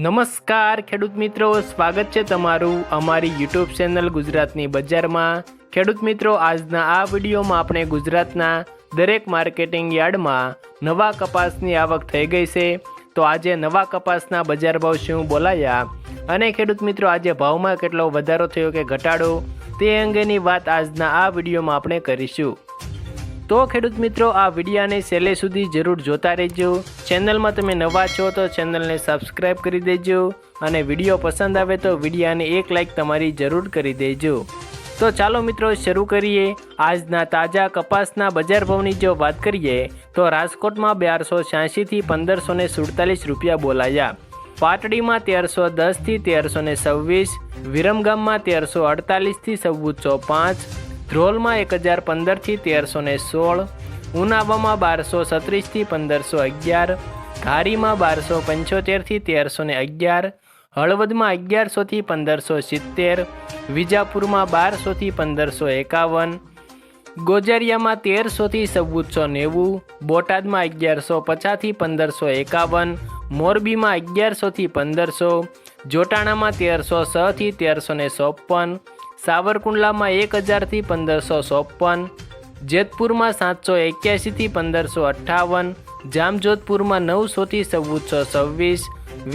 નમસ્કાર ખેડૂત મિત્રો, સ્વાગત છે તમારું અમારી યુટ્યુબ ચેનલ ગુજરાતની બજારમાં। ખેડૂત મિત્રો, આજના આ વિડીયોમાં આપણે ગુજરાતના દરેક માર્કેટિંગ યાર્ડમાં નવા કપાસની આવક થઈ ગઈ છે, તો આજે નવા કપાસના બજાર ભાવ શું બોલાયા અને ખેડૂત મિત્રો આજે ભાવમાં કેટલો વધારો થયો કે ઘટાડો તે અંગેની વાત આજના આ વિડીયોમાં આપણે કરીશું। તો ખેડૂત મિત્રો, આ વિડીયાને છેલ્લે સુધી જરૂર જોતા રહેજો। ચેનલમાં તમે નવા છો તો ચેનલને સબસ્ક્રાઈબ કરી દેજો અને વિડીયો પસંદ આવે તો વિડીયાને એક લાઈક તમારી જરૂર કરી દેજો। તો ચાલો મિત્રો શરૂ કરીએ। આજના તાજા કપાસના બજાર ભાવની જો વાત કરીએ તો રાજકોટમાં 1286 થી 1547 રૂપિયા બોલાયા, પાટડીમાં 1310 થી 1326, વિરમગામમાં 1348 થી 1405, ધ્રોલમાં 1015 થી 1316, ઉનાવામાં 1236 થી 1511, ઘારીમાં 1275 થી 1311, હળવદમાં 1100 થી 1570, વિજાપુરમાં 1200 થી 1551, ગોજારિયામાં 1300 થી 1490, બોટાદમાં 1150 થી 1551, મોરબીમાં 1100 થી 1500, જોટાણામાં 1306 થી 1354, સાવરકુંડલામાં 1000 થી 1554, જેતપુરમાં 781 થી 1558, જામજોધપુરમાં 900 થી 1426,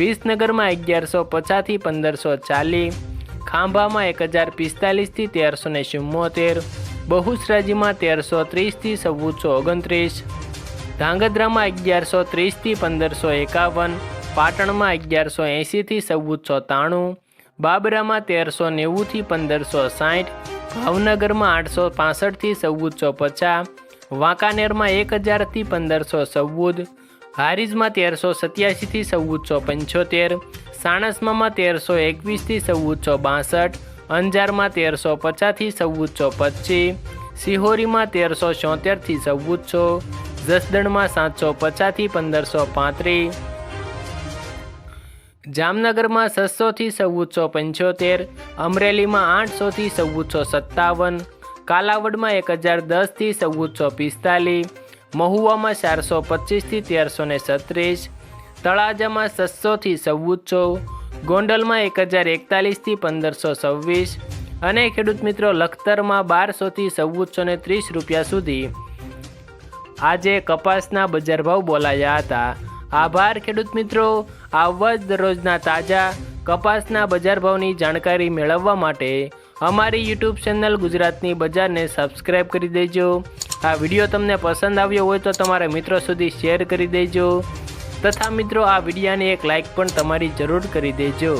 વિસનગરમાં 1150 થી 1540, ખાંભામાં 1045 થી 1374, બહુચરાજીમાં 1330 થી 1429, ધાંગધ્રામાં 1130 થી 1551, પાટણમાં 1180 થી 1493, બાબરામાં 1390 થી 1560, ભાવનગરમાં 865 થી 1450, વાંકાનેરમાં 1000 થી 1514, હારીજમાં 1387 થી 1475, સાણસમામાં 1321 થી 1462, અંજારમાં 1350 થી 1425, સિહોરીમાં 1376 થી 1400, જસદણમાં 750 થી 1535, જામનગરમાં 600 થી 1475, અમરેલીમાં 800 થી 1457, કાલાવડમાં 1010 થી 1445, મહુવામાં 425 થી 1336, તળાજામાં 600 થી 1400, ગોંડલમાં 1041 થી 1526 અને ખેડૂત મિત્રો લખતરમાં 1200 થી 1430 રૂપિયા સુધી આજે કપાસના બજાર ભાવ બોલાયા હતા। આભાર ખેડૂત મિત્રો। આવા જ દરરોજના તાજા કપાસના બજાર ભાવની જાણકારી મેળવવા માટે અમારી યુટ્યુબ ચેનલ ગુજરાતની બજારને સબસ્ક્રાઈબ કરી દેજો। આ વિડીયો તમને પસંદ આવ્યો હોય તો તમારા મિત્રો સુધી શેર કરી દેજો તથા મિત્રો આ વિડીયાને એક લાઈક પણ તમારી જરૂર કરી દેજો।